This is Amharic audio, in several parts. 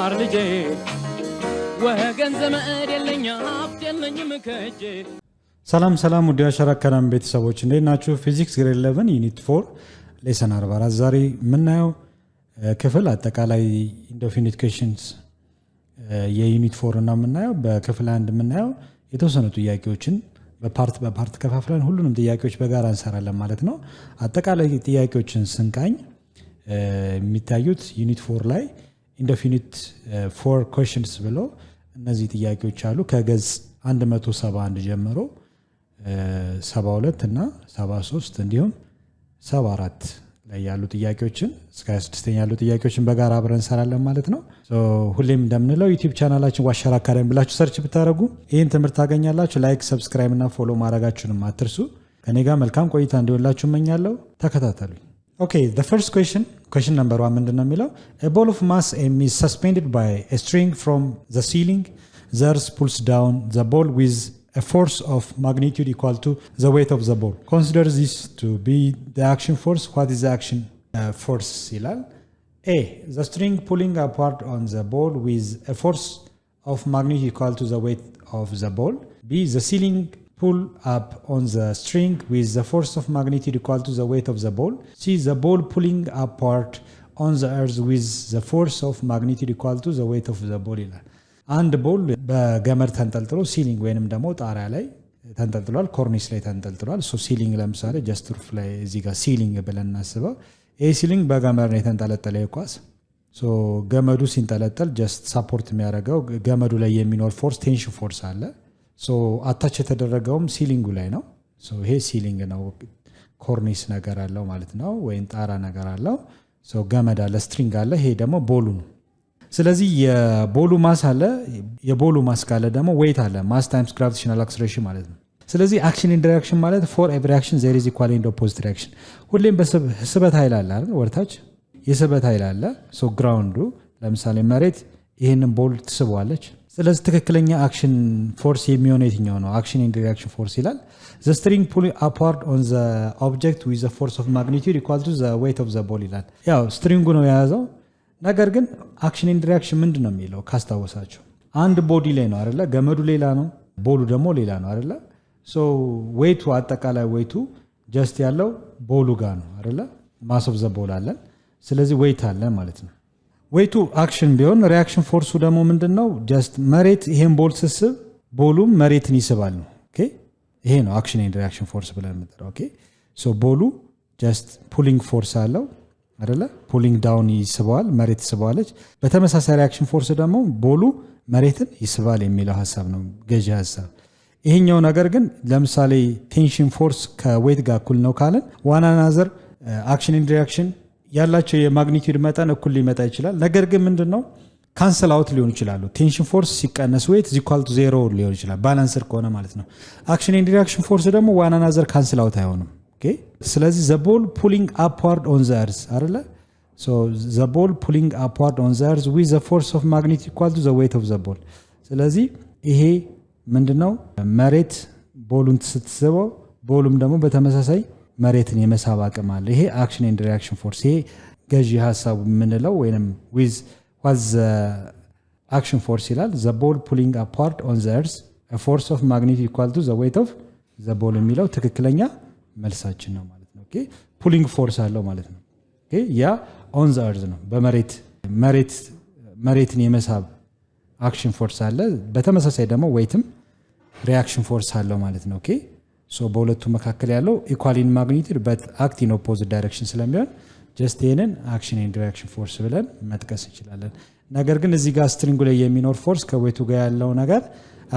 ተማር ልጄ ወገን ዘመድ የለኝ ሀብት የለኝም ከእጄ። ሰላም ሰላም ውድ የአሻራ አካዳሚ ቤተሰቦች እንዴት ናችሁ? ፊዚክስ ግሬድ 11 ዩኒት 4 ሌሰን 44 ዛሬ የምናየው ክፍል አጠቃላይ ኢንዴፊኒት ኩዌሽንስ የዩኒት 4 እና የምናየው በክፍል 1 የምናየው የተወሰኑ ጥያቄዎችን በፓርት ከፋፍለን ሁሉንም ጥያቄዎች በጋራ እንሰራለን ማለት ነው። አጠቃላይ ጥያቄዎችን ስንቃኝ የሚታዩት ዩኒት 4 ላይ ኢንዴፊኒት 4 ኩዌሽንስ ብሎ እነዚህ ጥያቄዎች አሉ። ከገጽ 171 ጀምሮ 72 እና 73 እንዲሁም 74 ላይ ያሉ ጥያቄዎችን እስከ 26 ያሉ ጥያቄዎችን በጋራ አብረን እንሰራለን ማለት ነው። ሁሌም እንደምንለው ዩቲዩብ ቻናላችን ዋሻራ አካዳሚ ብላችሁ ሰርች ብታደርጉ ይህን ትምህርት ታገኛላችሁ። ላይክ፣ ሰብስክራይብ እና ፎሎ ማድረጋችሁንም አትርሱ። ከኔ ጋር መልካም ቆይታ እንዲሆንላችሁ እመኛለሁ። ተከታተሉኝ። Okay, the first question number 1 ምንድነው የሚለው? A ball of mass m is suspended by a string from the ceiling. The earth pulls down the ball with a force of magnitude equal to the weight of the ball. Consider this to be the action force. What is the action force ይላል? A. The string pulling apart on the ball with a force of magnitude equal to the weight of the ball. B. The ceiling pull up on the string with the force of magnitude equal to the weight of the ball. C. The ball pulling apart on the earth with the force of magnitude equal to the weight of the ball ይላል። አንድ ቦል በገመድ ተንጠልጥሎ ሲሊንግ ወይንም ደግሞ ጣሪያ ላይ ተንጠልጥሏል፣ ኮርኒስ ላይ ተንጠልጥሏል። ሶ ሲሊንግ ለምሳሌ ጀስት ሩፍ ላይ እዚህ ጋር ሲሊንግ ብለን እናስበው። ይሄ ሲሊንግ በገመድ ነው የተንጠለጠለ ኳስ። ሶ ገመዱ ሲንጠለጠል ጀስት ሳፖርት የሚያደርገው ገመዱ ላይ የሚኖር ፎርስ ቴንሽን ፎርስ አለ። ሶ አታች የተደረገውም ሲሊንጉ ላይ ነው። ሶ ይሄ ሲሊንግ ነው፣ ኮርኒስ ነገር አለው ማለት ነው፣ ወይም ጣራ ነገር አለው። ሶ ገመድ አለ፣ ስትሪንግ አለ። ይሄ ደግሞ ቦሉ ነው። ስለዚህ የቦሉ ማስ አለ። የቦሉ ማስ ካለ ደግሞ ዌይት አለ፣ ማስ ታይምስ ግራቪቴሽናል አክሰለሬሽን ማለት ነው። ስለዚህ አክሽን ኢን ዳይሬክሽን ማለት ፎር ኤቭሪ አክሽን ዜር ኢዝ ኢኳል ኤንድ ኦፖዚት ዳይሬክሽን። ሁሌም በስበት ኃይል አለ አይደል? ወርታች የስበት ኃይል አለ። ሶ ግራውንዱ ለምሳሌ መሬት ይሄንን ቦል ትስበዋለች። ስለዚህ ትክክለኛ አክሽን ፎርስ የሚሆነው የትኛው ነው? አክሽን ኢን ዳይሬክሽን ፎርስ ይላል። ዘ ስትሪንግ ፑሊንግ አፕዋርድ ኦን ዘ ኦብጀክት ዊዝ ዘ ፎርስ ኦፍ ማግኒቲዩድ ኢኳል ቱ ዘ ዌይት ኦፍ ዘ ቦል ይላል። ያው ስትሪንጉ ነው የያዘው። ነገር ግን አክሽን ኢን ዳይሬክሽን ምንድን ነው የሚለው ካስታወሳችሁ አንድ ቦዲ ላይ ነው አይደለ? ገመዱ ሌላ ነው፣ ቦሉ ደግሞ ሌላ ነው አይደለ? ሶ ዌይቱ አጠቃላይ ዌይቱ ጀስት ያለው ቦሉ ጋር ነው አይደለ? ማስ ኦፍ ዘ ቦል አለን። ስለዚህ ዌይት አለ ማለት ነው። ዌይቱ አክሽን ቢሆን ሪያክሽን ፎርሱ ደግሞ ምንድን ነው? ጀስት መሬት ይሄን ቦል ስስብ ቦሉም መሬትን ይስባል ነው። ኦኬ፣ ይሄ ነው አክሽን ኢን ዳይሬክሽን ፎርስ ብለን የምንጠራው። ኦኬ፣ ሶ ቦሉ ጀስት ፑሊንግ ፎርስ አለው አይደለ? ፑሊንግ ዳውን ይስበዋል፣ መሬት ይስበዋለች። በተመሳሳይ ሪያክሽን ፎርስ ደግሞ ቦሉ መሬትን ይስባል የሚለው ሀሳብ ነው፣ ገዢ ሀሳብ። ይሄኛው ነገር ግን ለምሳሌ ቴንሽን ፎርስ ከዌይት ጋር እኩል ነው ካለን ዋን አናዘር አክሽን ኢን ዳይሬክሽን ያላቸው የማግኒቲዩድ መጠን እኩል ሊመጣ ይችላል። ነገር ግን ምንድነው ካንሰል አውት ሊሆኑ ይችላሉ። ቴንሽን ፎርስ ሲቀነስ ዌይት ኢዝ ኢኳል ቱ 0 ሊሆን ይችላል፣ ባላንስድ ከሆነ ማለት ነው። አክሽን ኢን ዳይሬክሽን ፎርስ ደግሞ ዋን አናዘር ካንሰል አውት አይሆንም። ኦኬ፣ ስለዚህ ዘ ቦል ፑሊንግ አፕዋርድ ኦን ዘ እርዝ አይደለ? ሶ ዘ ቦል ፑሊንግ አፕዋርድ ኦን ዘ እርዝ ዊዝ ዘ ፎርስ ኦፍ ማግኒቲዩድ ኢኳል ቱ ዘ ዌይት ኦፍ ዘ ቦል። ስለዚህ ይሄ ምንድነው መሬት ቦሉን ስትስበው ቦሉም ደግሞ በተመሳሳይ መሬትን የመሳብ አቅም አለ። ይሄ አክሽን ኢን ዳይሬክሽን ፎርስ፣ ይሄ ገዢ ሀሳቡ የምንለው ወይንም ዊዝ ዋዝ አክሽን ፎርስ ይላል። ዘ ቦል ፑሊንግ አፓርት ኦን ዘ እርዝ ፎርስ ኦፍ ማግኒቲዩድ ኢኳል ቱ ዘ ዌይት ኦፍ ዘ ቦል የሚለው ትክክለኛ መልሳችን ነው ማለት ነው። ኦኬ፣ ፑሊንግ ፎርስ አለው ማለት ነው። ኦኬ፣ ያ ኦን ዘ እርዝ ነው፣ መሬትን የመሳብ አክሽን ፎርስ አለ። በተመሳሳይ ደግሞ ዌይትም ሪያክሽን ፎርስ አለው ማለት ነው። ኦኬ፣ ሶ በሁለቱ መካከል ያለው ኢኳል ኢን ማግኒቲዩድ በት አክት ኢን ኦፖዚት ዳይሬክሽን ስለሚሆን ጀስት ይሄንን አክሽን ኢን ዳይሬክሽን ፎርስ ብለን መጥቀስ እንችላለን። ነገር ግን እዚህ ጋር ስትሪንጉ ላይ የሚኖር ፎርስ ከዌቱ ጋር ያለው ነገር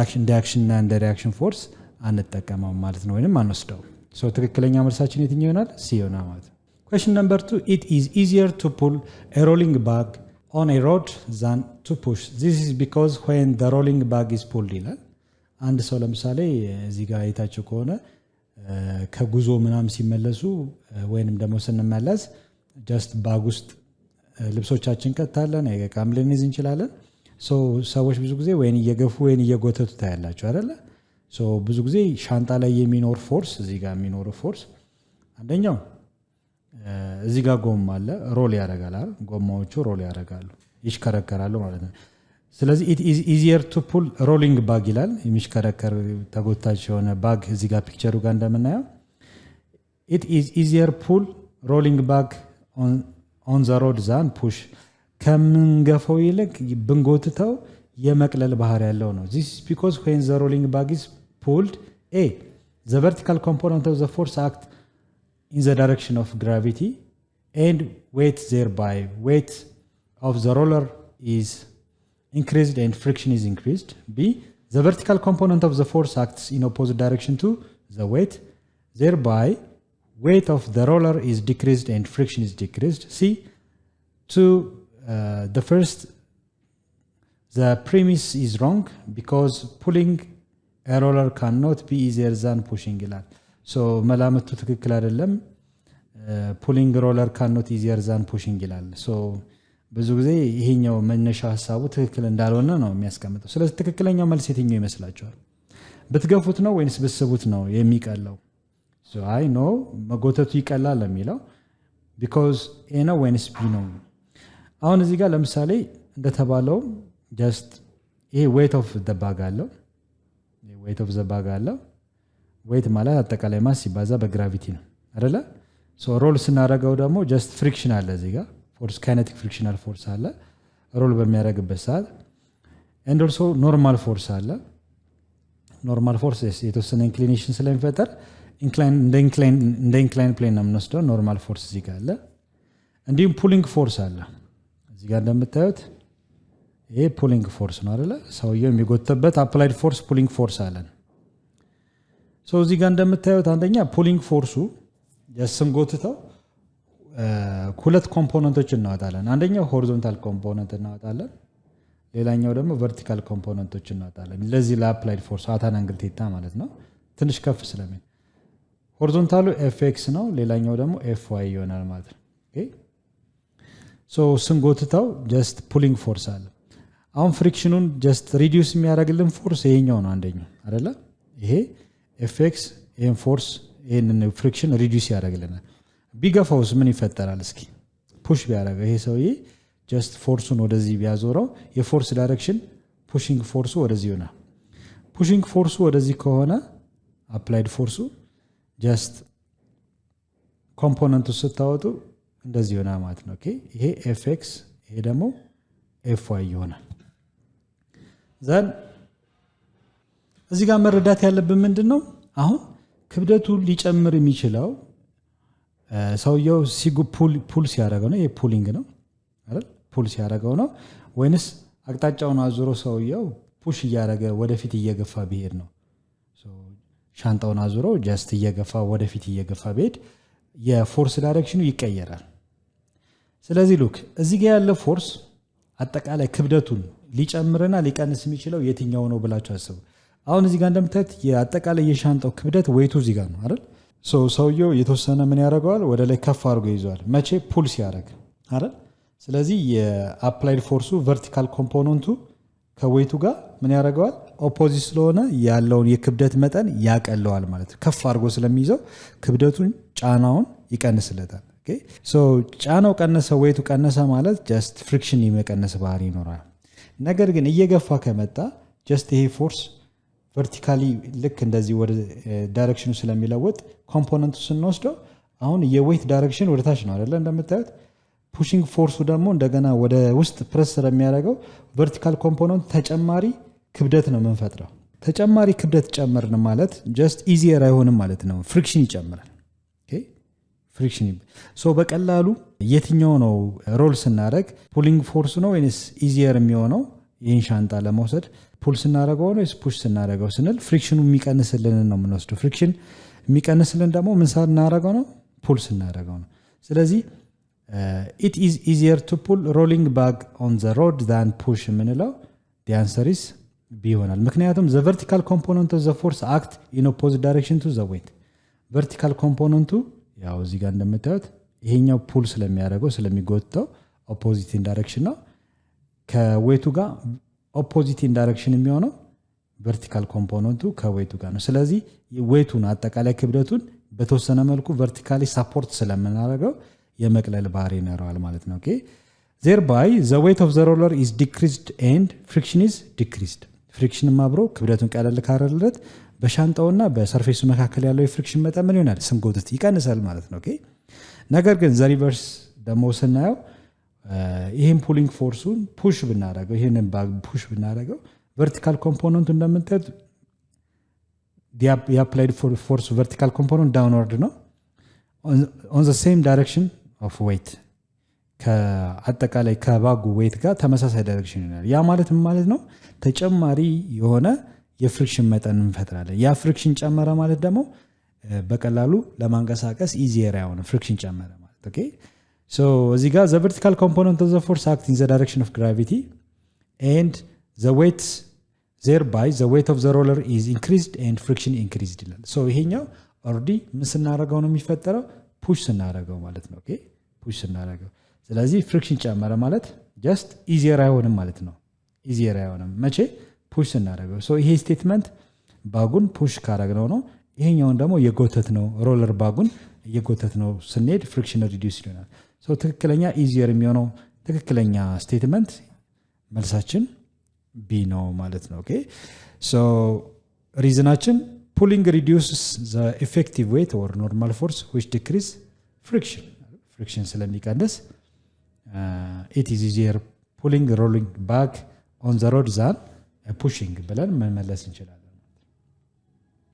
አክሽን ዳይሬክሽን እና እንደ ሪያክሽን ፎርስ አንጠቀመውም ማለት ነው፣ ወይንም አንወስደው። ሶ ትክክለኛ መልሳችን የትኛው ይሆናል? ሲ ይሆናል ማለት ነው። Question number 2, it is easier to pull a rolling bag on a rod than to push. This is because when the rolling bag is pulled ይላል። አንድ ሰው ለምሳሌ እዚህ ጋር አይታችሁ ከሆነ ከጉዞ ምናም ሲመለሱ ወይንም ደግሞ ስንመለስ ጀስት ባግ ውስጥ ልብሶቻችን ከተታለን አይገቃም ልንይዝ እንችላለን። ሰዎች ብዙ ጊዜ ወይን እየገፉ ወይን እየጎተቱ ታያላችሁ አይደለ? ብዙ ጊዜ ሻንጣ ላይ የሚኖር ፎርስ እዚህ ጋር የሚኖር ፎርስ አንደኛው እዚህ ጋር ጎማ አለ ሮል ያደርጋል አይደል? ጎማዎቹ ሮል ያደርጋሉ። ይሽከረከራሉ ማለት ነው። ስለዚህ it is easier to pull rolling bag ይላል የሚሽከረከር ተጎታች የሆነ ባግ እዚህ ጋር ፒክቸሩ ጋር እንደምናየው it is easier pull rolling bag on the road than push ከምንገፈው ይልቅ ብንጎትተው የመቅለል ባህሪ ያለው ነው። this is because when the rolling bag is pulled the vertical component of the force act in the direction of gravity and weight of the roller is increased and friction is increased. B, the vertical component of the force acts in opposite direction to the weight, thereby weight of the roller is decreased and friction is decreased. C, the first, the premise is wrong because pulling a roller cannot be easier than pushing ይላል። so መላምቱ ትክክል አይደለም። pulling roller cannot easier than pushing ይላል። so ብዙ ጊዜ ይሄኛው መነሻ ሐሳቡ ትክክል እንዳልሆነ ነው የሚያስቀምጠው። ስለዚህ ትክክለኛው መልስ የትኛው ይመስላችኋል? ብትገፉት ነው ወይስ ብትስቡት ነው የሚቀለው? so I know መጎተቱ ይቀላል የሚለው because A ነው ወይስ B ነው? አሁን እዚህ ጋር ለምሳሌ እንደተባለው just ይሄ weight of the bag አለው weight ማለት አጠቃላይ ማስ ሲባዛ በግራቪቲ ነው አይደለ? so ሮል ስናደርገው ደግሞ just friction አለ እዚህ ጋር force kinetic frictional force አለ ሮል በሚያደርግበት ሰዓት and also normal force አለ normal force የተወሰነ inclination ስለሚፈጠር እንደ incline plane ነው የምንወስደው normal force እዚህ ጋር አለ እንዲሁም pulling force አለ እዚህ ጋር እንደምታዩት ይሄ pulling force ነው አይደለ ሰውየው የሚጎተበት applied force pulling force አለ so እዚህ ጋር እንደምታዩት አንደኛ pulling force የስም ጎትተው ሁለት ኮምፖነንቶች እናወጣለን አንደኛው ሆሪዞንታል ኮምፖነንት እናወጣለን ሌላኛው ደግሞ ቨርቲካል ኮምፖነንቶች እናወጣለን ለዚህ ለአፕላይድ ፎርስ አታን አንግል ቴታ ማለት ነው ትንሽ ከፍ ስለሚል ሆሪዞንታሉ fx ነው ሌላኛው ደግሞ fy ይሆናል ማለት ነው ኦኬ ሶ ስንጎትተው ጀስት ፑሊንግ ፎርስ አለ አሁን ፍሪክሽኑን ጀስት ሪዲዩስ የሚያደርግልን ፎርስ ይሄኛው ነው አንደኛው አይደለ ይሄ fx ይሄን ፎርስ ይሄን ፍሪክሽን ሪዲዩስ ያደርግልናል ቢገፋውስ ምን ይፈጠራል እስኪ ፑሽ ቢያደርገው ይሄ ሰውዬ ጀስት ፎርሱን ወደዚህ ቢያዞረው የፎርስ ዳይሬክሽን ፑሺንግ ፎርሱ ወደዚህ ይሆናል ፑሺንግ ፎርሱ ወደዚህ ከሆነ አፕላይድ ፎርሱ ጀስት ኮምፖነንቱ ስታወጡ እንደዚህ ይሆናል ማለት ነው ኦኬ ይሄ fx ይሄ ደግሞ fy ይሆናል ዘን እዚህ ጋር መረዳት ያለብን ምንድነው አሁን ክብደቱ ሊጨምር የሚችለው ሰውየው ፑል ሲያደርገው ነው ይሄ ፑሊንግ ነው አይደል ፑል ሲያደርገው ነው ወይንስ አቅጣጫውን አዙሮ ሰውየው ፑሽ እያደረገ ወደፊት እየገፋ ቢሄድ ነው ሶ ሻንጣውን አዙሮ ጀስት እየገፋ ወደፊት እየገፋ ቢሄድ የፎርስ ዳይሬክሽኑ ይቀየራል ስለዚህ ሉክ እዚህ ጋር ያለ ፎርስ አጠቃላይ ክብደቱን ሊጨምርና ሊቀንስ የሚችለው የትኛው ነው ብላችሁ አስቡ አሁን እዚህ ጋር እንደምታዩት የአጠቃላይ የሻንጣው ክብደት weight እዚህ ጋር ነው አይደል ሰውየው የተወሰነ ምን ያደርገዋል ወደ ላይ ከፍ አድርጎ ይዟል መቼ ፑል ሲያደርግ አይደል ስለዚህ የአፕላይድ ፎርሱ ቨርቲካል ኮምፖነንቱ ከዌይቱ ጋር ምን ያደርገዋል ኦፖዚት ስለሆነ ያለውን የክብደት መጠን ያቀለዋል ማለት ነው ከፍ አድርጎ ስለሚይዘው ክብደቱን ጫናውን ይቀንስለታል ኦኬ ሶ ጫናው ቀነሰ ዌይቱ ቀነሰ ማለት ጀስት ፍሪክሽን የመቀነስ ባህሪ ይኖራል ነገር ግን እየገፋ ከመጣ ጀስት ይሄ ፎርስ ቨርቲካሊ ልክ እንደዚህ ወደ ዳይሬክሽኑ ስለሚለወጥ ኮምፖነንቱ ስንወስደው አሁን የዌይት ዳይሬክሽን ወደ ታች ነው አይደለ እንደምታዩት ፑሺንግ ፎርሱ ደግሞ እንደገና ወደ ውስጥ ፕሬስ ስለሚያደርገው ቨርቲካል ኮምፖነንት ተጨማሪ ክብደት ነው የምንፈጥረው ተጨማሪ ክብደት ጨመርን ማለት ጀስት ኢዚየር አይሆንም ማለት ነው ፍሪክሽን ይጨምራል ኦኬ ፍሪክሽን ሶ በቀላሉ የትኛው ነው ሮል ስናደርግ ፑሊንግ ፎርሱ ነው ወይስ ኢዚየር የሚሆነው ይህን ሻንጣ ለመውሰድ ፑል ስናደርገው ነው ፑሽ ስናደርገው ስንል ፍሪክሽኑ የሚቀንስልን ነው የምንወስደው ፍሪክሽን የሚቀንስልን ደግሞ ምን ስናደርገው ነው ፑል ስናደርገው ነው ስለዚህ it is easier to pull rolling bag on the road than push የምንለው the answer is B ይሆናል ምክንያቱም the vertical component of the force act in opposite direction to the weight vertical component ያው እዚህ ጋር እንደምታዩት ይሄኛው ፑል ስለሚያደርገው ስለሚጎተው opposite in direction ነው ከዌይቱ ጋር ኦፖዚት ኢን ዳይሬክሽን የሚሆነው ቨርቲካል ኮምፖነንቱ ከዌይቱ ጋር ነው ስለዚህ ዌይቱን አጠቃላይ ክብደቱን በተወሰነ መልኩ ቨርቲካሊ ሰፖርት ስለምናደርገው የመቅለል ባህሪ ይኖረዋል ማለት ነው ኦኬ thereby the weight of the roller is decreased and friction is decreased ፍሪክሽንም አብሮ ክብደቱን ቀለል ካረለት በሻንጣውና በሰርፌሱ መካከል ያለው የፍሪክሽን መጠን ምን ይሆናል ስንጎትት ይቀንሳል ማለት ነው ኦኬ ነገር ግን ዘ ሪቨርስ ደግሞ ስናየው ይሄን ፑሊንግ ፎርሱን ፑሽ ብናደርገው ይሄንን ባግ ፑሽ ብናደርገው ቨርቲካል ኮምፖነንቱ እንደምንጠት the applied force vertical component downward ነው on the same direction of weight ከአጠቃላይ ከባጉ weight ጋር ተመሳሳይ ዳይሬክሽን ይሆናል ያ ማለት ነው ተጨማሪ የሆነ የፍሪክሽን መጠን እንፈጥራለን ያ ፍሪክሽን ጨመረ ማለት ደግሞ በቀላሉ ለማንቀሳቀስ ኢዚየር ያሆነ ፍሪክሽን ጨመረ ማለት ኦኬ so እዚህ ጋር the vertical component of the force acts in the direction of gravity and the weight thereby the weight of the roller is increased and friction increased ይላል so ይሄኛው already ምን ስናደርገው ነው የሚፈጠረው ፑሽ ስናደርገው ማለት ነው ኦኬ ፑሽ ስናደርገው ስለዚህ ፍሪክሽን ጨመረ ማለት just easier አይሆንም ማለት ነው easier አይሆንም መቼ ፑሽ ስናደርገው so ይሄ ስቴትመንት ባጉን ፑሽ ካደረግነው ነው ይሄኛውን ደግሞ የጎተት ነው ሮለር ባጉን የጎተት ነው ስንሄድ ፍሪክሽን ሪዲዩስ ይሆናል so ትክክለኛ easier የሚሆነው ትክክለኛ ስቴትመንት መልሳችን B ነው ማለት ነው ኦኬ so ሪዝናችን pulling reduces the effective weight or normal force which decrease friction ስለሚቀንስ it is easier pulling rolling back on the road than pushing ብለን መመለስ እንችላለን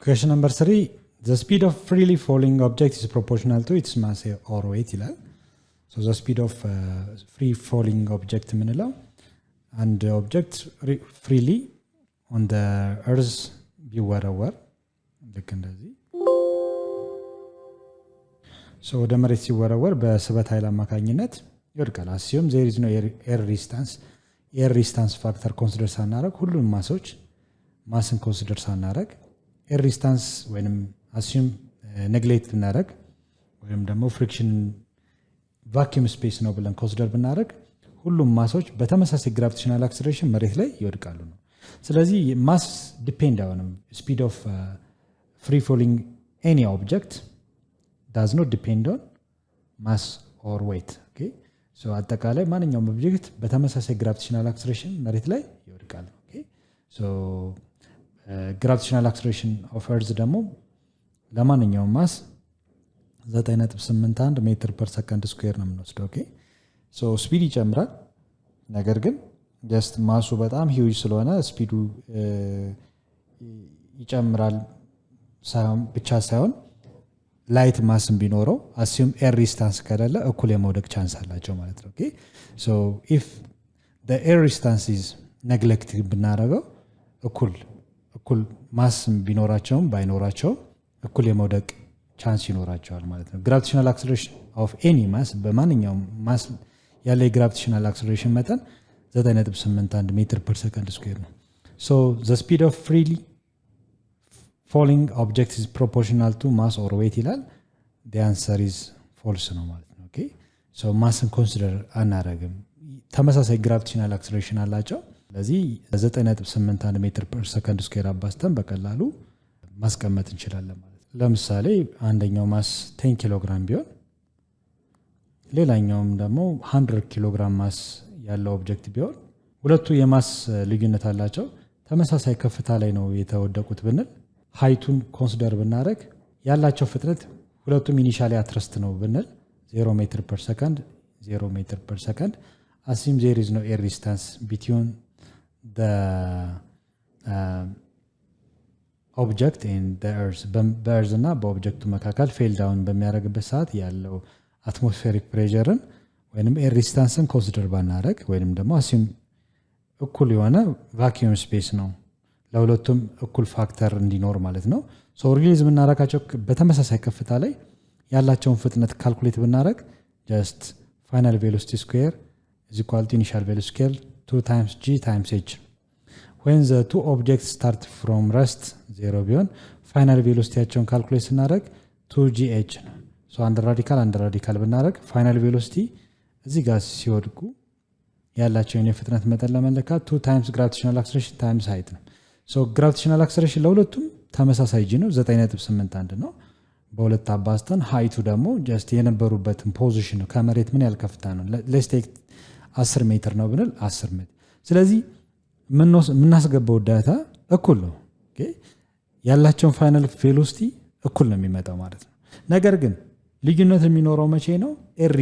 question number 3 the speed of freely falling object is proportional to its mass or weight ይላል so the speed of free falling object ምንለው and object freely on the earth ቢወረወር ልክ እንደዚህ so ወደ መሬት ሲወረወር በስበት ኃይል አማካኝነት ይወድቃል assume there is no air resistance factor consider ሳናረግ ሁሉም ማሶች ማስን ኮንሲደር ሳናረግ air resistance ወይንም assume neglect ብናረግ ወይንም ደግሞ friction vacuum space ነው ብለን ኮንሲደር ብናረግ ሁሉም ማሶች በተመሳሳይ gravitational acceleration መሬት ላይ ይወድቃሉ ነው ስለዚህ ማስ ዲፔንድ አይሆንም speed of free falling any object does not depend on mass or weight okay so አጠቃላይ ማንኛውም ኦብጀክት በተመሳሳይ gravitational acceleration መሬት ላይ ይወድቃል okay so gravitational acceleration of earth ደግሞ ለማንኛውም ማስ 9.81 ሜትር ፐር ሰከንድ ስኩዌር ነው የምንወስደው okay so ስፒድ ይጨምራል ነገር ግን just ማሱ በጣም ሂውጅ ስለሆነ ስፒዱ ይጨምራል ብቻ ሳይሆን ላይት ማስም ቢኖረው assume air resistance ከሌለ እኩል የመውደቅ ቻንስ አላቸው ማለት ነው okay so if the air resistance is neglected ብናረገው እኩል ማስም ቢኖራቸውም ባይኖራቸው እኩል የመውደቅ ቻንስ ይኖራቸዋል ማለት ነው gravitational acceleration of any mass በማንኛውም ማስ ያለ gravitational acceleration መጠን 9.81 ሜትር ፐር ሰከንድ ስኩዌር ነው so the speed of freely falling object is proportional to mass or weight ይላል the answer is false ነው ማለት ነው okay so massን consider አናረግም ተመሳሳይ gravitational acceleration አላቸው ስለዚህ 9.81 ሜትር ፐር ሰከንድ ስኩዌር አባስተን በቀላሉ ማስቀመጥ እንችላለን ማለት ነው ለምሳሌ አንደኛው ማስ 10 ኪሎ ግራም ቢሆን ሌላኛውም ደግሞ 100 ኪሎ ግራም ማስ ያለው ኦብጀክት ቢሆን ሁለቱ የማስ ልዩነት አላቸው ተመሳሳይ ከፍታ ላይ ነው የተወደቁት ብንል ሃይቱን ኮንሲደር ብናረግ ያላቸው ፍጥነት ሁለቱም ኢኒሻሊ አትረስት ነው ብንል 0 ሜትር ፐር ሰከንድ 0 ሜትር ፐር ሰከንድ assume there is no air resistance between the object and the earth በearth እና በኦብጀክቱ መካከል ፌል ዳውን በሚያደርግበት ሰዓት ያለው አትሞስፌሪክ ፕሬሸርን ወይንም ኤር ሬዚስታንስን ኮንሲደር ባናረግ ወይንም ደግሞ assume እኩል የሆነ ቫኪዩም ስፔስ ነው ለሁለቱም እኩል ፋክተር እንዲኖር ማለት ነው ሶ ሪሊዝ ብናረጋቸው በተመሳሳይ ከፍታ ላይ ያላቸውን ፍጥነት ካልኩሌት ብናረግ just final velocity square is equal to initial velocity square 2 times g times h when the two objects start from rest 0 ቢሆን final velocity ያቸውን ካልኩሌት ስናረግ 2gh ነው so አንድ ራዲካል ብናረግ final velocity እዚህ ጋር ሲወድቁ ያላቸውን የፍጥነት መጠን ለመለካት 2 times gravitational acceleration times height ነው so gravitational acceleration ለሁለቱም ተመሳሳይ g ነው 9.81 ነው በሁለት አባዝተን ሃይቱ ደግሞ just የነበሩበትን ፖዚሽን ነው ከመሬት ምን ያህል ከፍታ ነው let's take 10 ሜትር ነው ብንል 10 ሜትር። ስለዚህ የምናስገባው ዳታ እኩል ነው። ያላቸውን ፋይናል ቬሎሲቲ እኩል ነው የሚመጣው ማለት ነው። ነገር ግን ልዩነት የሚኖረው መቼ ነው? ኤር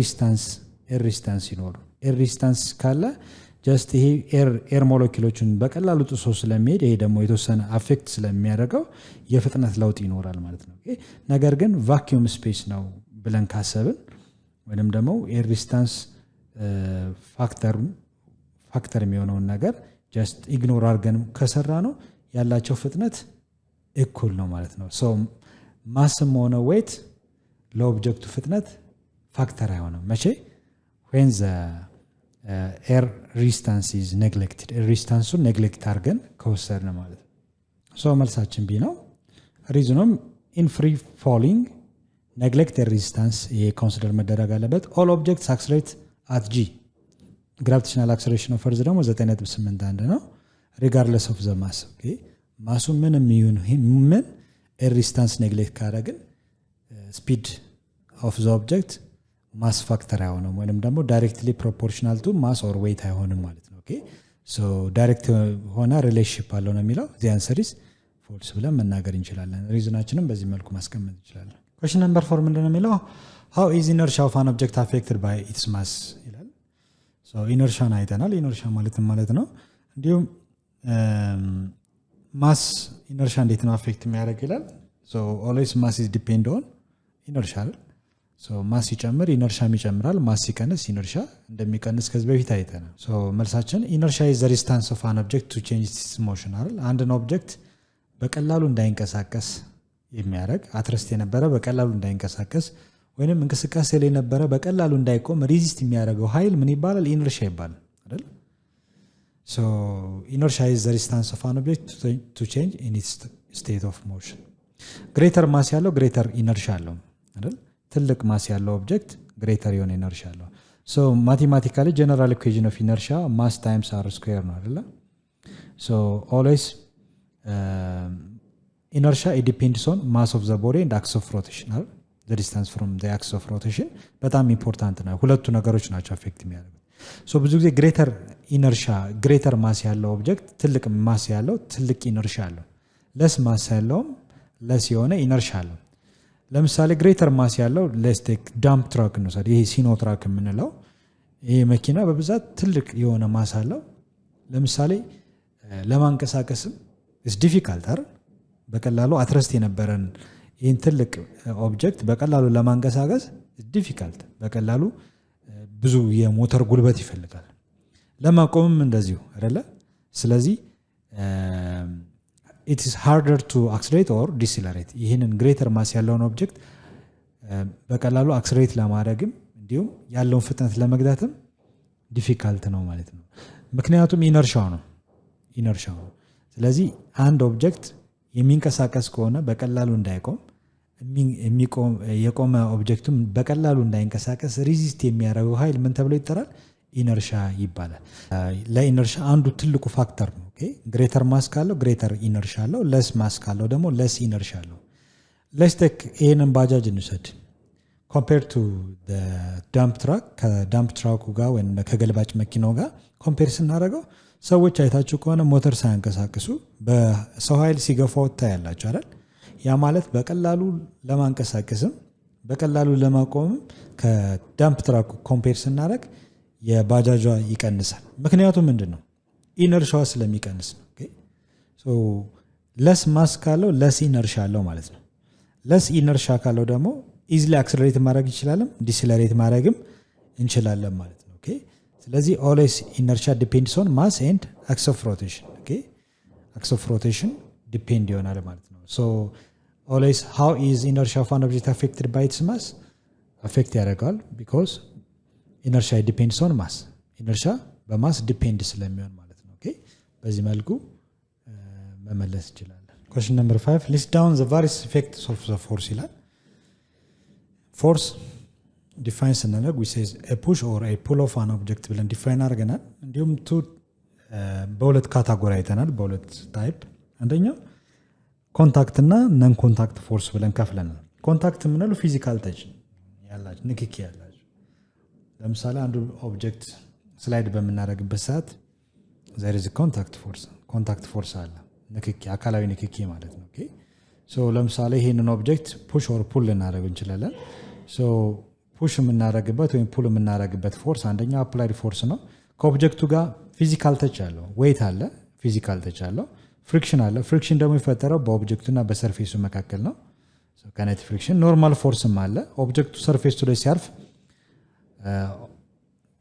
ሪስታንስ ይኖሩ። ኤር ሪስታንስ ካለ ጀስት ይሄ ኤር ሞለኪሎችን በቀላሉ ጥሶ ስለሚሄድ ይሄ ደግሞ የተወሰነ አፌክት ስለሚያደርገው የፍጥነት ለውጥ ይኖራል ማለት ነው። ነገር ግን ቫኪዩም ስፔስ ነው ብለን ካሰብን ወይም ደግሞ ኤር ሪስታንስ ፋክተር የሚሆነውን ነገር ጀስት ኢግኖር አድርገን ከሰራ ነው ያላቸው ፍጥነት እኩል ነው ማለት ነው። ሶ ማስም ሆነ ዌይት ለኦብጀክቱ ፍጥነት ፋክተር አይሆንም። መቼ? when the air resistance is neglected ሪስታንሱን ኔግሌክት አድርገን ከወሰድን ማለት ነው። ሶ መልሳችን ቢ ነው። ሪዝኑም in free falling neglect air resistance ይሄ ኮንሲደር መደረግ አለበት። all objects accelerate at g gravitational acceleration of earth ደግሞ 9.81 ነው regardless of the mass ማሱ ምንም ይሁን ምን ኤር ሪስታንስ ኔግሌክት ካደረግን ስፒድ ኦፍ ዘ ኦብጀክት ማስ ፋክተር አይሆንም ወይም ደግሞ ዳይሬክትሊ ፕሮፖርሽናል ቱ ማስ ኦር ዌይት አይሆንም ማለት ነው። ሶ ዳይሬክት ሆነ ሪሌሽንሺፕ አለው ነው የሚለው ዚ አንሰር ኢዝ ፎልስ ብለን መናገር እንችላለን። ሪዝናችንም በዚህ መልኩ ማስቀመጥ እንችላለን። ኩዌስችን ነምበር 4 ምንድን ነው የሚለው? how is inertia of an object affected by its mass ይላል። ሶ ኢነርሻን አይተናል። ኢነርሻ ማለት ነው እንዲሁም ማስ ኢነርሻ እንዴት ነው አፌክት የሚያደርግ ይላል። ሶ ኦልዌይስ ማስ ኢዝ ዲፔንድ ኦን ኢነርሻ አይደል? ሶ ማስ ሲጨምር ኢነርሻም ይጨምራል፣ ማስ ሲቀንስ ኢነርሻ እንደሚቀንስ ከዚህ በፊት አይተናል። ሶ መልሳችን ኢነርሻ ኢዝ ዘ ሪስታንስ ኦፍ አን ኦብጀክት ቱ ቼንጅ ኢትስ ሞሽን አይደል? አንድን ኦብጀክት በቀላሉ እንዳይንቀሳቀስ የሚያደርግ አትረስት የነበረ በቀላሉ እንዳይንቀሳቀስ ወይንም እንቅስቃሴ ላይ የነበረ በቀላሉ እንዳይቆም ሪዚስት የሚያደርገው ኃይል ምን ይባላል? ኢነርሻ ይባላል አይደል? So inertia is the resistance of an object to change in its state of motion. Greater mass ያለው greater inertia አለው አይደል? ትልቅ ማስ ያለው ኦብጀክት greater የሆነ inertia አለው። So mathematically general equation of inertia mass times r square ነው አይደል? So always inertia it depends on mass of the body and axis of rotation አይደል? The distance from the axis of rotation በጣም ኢምፖርታንት ነው። ሁለቱ ነገሮች ናቸው አፌክት የሚያደርጉት። ሶ ብዙ ጊዜ ግሬተር ኢነርሻ ግሬተር ማስ ያለው ኦብጀክት ትልቅ ማስ ያለው ትልቅ ኢነርሻ አለው። ለስ ማስ ያለውም ለስ የሆነ ኢነርሻ አለው። ለምሳሌ ግሬተር ማስ ያለው ሌትስ ቴክ ዳምፕ ትራክ ነው። ይሄ ሲኖ ትራክ የምንለው ይሄ መኪና በብዛት ትልቅ የሆነ ማስ አለው። ለምሳሌ ለማንቀሳቀስም ኢስ ዲፊካልት አይደል? በቀላሉ አትረስት የነበረን ይህን ትልቅ ኦብጀክት በቀላሉ ለማንቀሳቀስ ዲፊካልት በቀላሉ ብዙ የሞተር ጉልበት ይፈልጋል። ለማቆምም እንደዚሁ አይደለ? ስለዚህ it is harder to accelerate or decelerate ይህንን ግሬተር ማስ ያለውን ኦብጀክት በቀላሉ አክሰለሬት ለማድረግም እንዲሁም ያለውን ፍጥነት ለመግዛትም ዲፊካልት ነው ማለት ነው። ምክንያቱም ኢነርሻው ነው። ስለዚህ አንድ ኦብጀክት የሚንቀሳቀስ ከሆነ በቀላሉ እንዳይቆም የቆመ ኦብጀክቱም በቀላሉ እንዳይንቀሳቀስ ሪዚስት የሚያደርገው ኃይል ምን ተብሎ ይጠራል? ኢነርሻ ይባላል። ለኢነርሻ አንዱ ትልቁ ፋክተር ነው። ግሬተር ማስ ካለው ግሬተር ኢነርሻ አለው፣ ለስ ማስ ካለው ደግሞ ለስ ኢነርሻ አለው። ሌትስ ቴክ ይሄንን ባጃጅ እንውሰድ። ኮምፔር ቱ ዳምፕ ትራክ ከዳምፕ ትራኩ ጋር ወይም ከገልባጭ መኪናው ጋር ኮምፔር ስናደርገው ሰዎች አይታችሁ ከሆነ ሞተር ሳያንቀሳቅሱ በሰው ኃይል ሲገፋው ታያላችሁ አይደል? ያ ማለት በቀላሉ ለማንቀሳቀስም በቀላሉ ለማቆምም ከዳምፕ ትራኩ ኮምፔር ስናደርግ የባጃጇ ይቀንሳል። ምክንያቱም ምንድን ነው? ኢነርሻዋ ስለሚቀንስ ነው። ለስ ማስ ካለው ለስ ኢነርሻ አለው ማለት ነው። ለስ ኢነርሻ ካለው ደግሞ ኢዝሊ አክሰለሬት ማድረግ ይችላልም ዲሴለሬት ማድረግም እንችላለን ማለት ነው። ስለዚህ ኦልዌይስ ኢነርሻ ዲፔንድስ ኦን ማስ ኤንድ አክስ ኦፍ ሮቴሽን። አክስ ኦፍ ሮቴሽን ዲፔንድ ይሆናል ማለት ነው። ሶ ኦልዌይስ ሃው ኢዝ ኢነርሻ ኦፍ አን ኦብጀክት አፌክትድ ባይ ኢትስ ማስ? አፌክት ያደርጋል ቢኮዝ ኢነርሻ ዲፔንድስ ኦን ማስ። ኢነርሻ በማስ ዲፔንድ ስለሚሆን ማለት ነው። በዚህ መልኩ መመለስ እንችላለን። ኩዌስችን ነምበር 5 ሊስት ዳውን ዘ ቫሪየስ ኢፌክትስ ኦፍ ዘ ፎርስ ይላል። ፎርስ ዲፋይን ስናደርግ ዊ ሴዝ ኤ ፑሽ ኦር ኤ ፑል ኦፍ አን ኦብጀክት ብለን ዲፋይን አድርገናል። እንዲሁም በሁለት ካታጎሪ አይተናል፣ በሁለት ታይፕ። አንደኛው ኮንታክት እና ነን ኮንታክት ፎርስ ብለን ከፍለናል። ኮንታክት የምንለው ፊዚካል ተች ያላቸው ንክኪ ያላቸው፣ ለምሳሌ አንዱ ኦብጀክት ስላይድ በምናደርግበት ሰዓት there is a contact force አለ ንክኪ አካላዊ ንክኪ ማለት ነው ኦኬ ሶ ለምሳሌ ይሄንን ኦብጀክት ፑሽ ኦር ፑል ልናደርግ እንችላለን ሶ ፑሽ የምናደርግበት ወይም ፑል የምናደርግበት ፎርስ አንደኛው አፕላይድ ፎርስ ነው ከኦብጀክቱ ጋር ፊዚካል ተች አለው ዌይት አለ ፊዚካል ተች አለው ፍሪክሽን አለ ፍሪክሽን ደግሞ የሚፈጠረው በኦብጀክቱና በሰርፌሱ መካከል ነው ሶ ካይኔቲክ ፍሪክሽን ኖርማል ፎርስም አለ ኦብጀክቱ ሰርፌሱ ላይ ሲያርፍ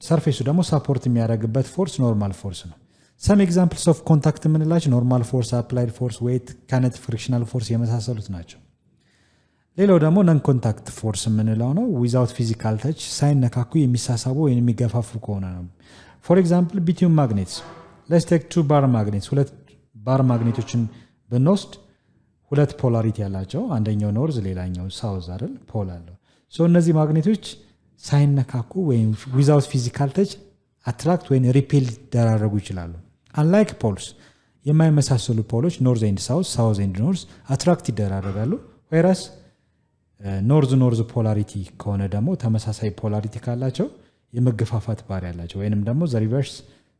ሰርፌሱ ደግሞ ሳፖርት የሚያደርግበት ፎርስ ኖርማል ፎርስ ነው some examples of contact የምንላቸው ኖርማል ፎርስ applied force weight kinetic frictional force የመሳሰሉት ናቸው ሌላው ደግሞ ነን ኮንታክት ፎርስ የምንለው ነው without physical touch ሳይነካኩ የሚሳሳቡ ወይም የሚገፋፉ ከሆነ ነው for example between magnets let's take two bar magnets ሁለት ባር ማግኔቶችን ብንወስድ ሁለት ፖላሪቲ ያላቸው አንደኛው ኖርዝ ሌላኛው ሳውዝ አይደል ፖል አለው ሶ እነዚህ ማግኔቶች ሳይነካኩ ወይም without physical touch attract ወይም repel ሊደራረጉ ይችላሉ unlike poles የማይመሳሰሉ ፖሎች ኖርዝ ኤንድ ሳውዝ ሳውዝ ኤንድ ኖርዝ አትራክት ይደራረጋሉ whereas ኖርዝ ፖላሪቲ ከሆነ ደግሞ ተመሳሳይ ፖላሪቲ ካላቸው የመገፋፋት ባህሪ ያላቸው ወይንም ደግሞ the reverse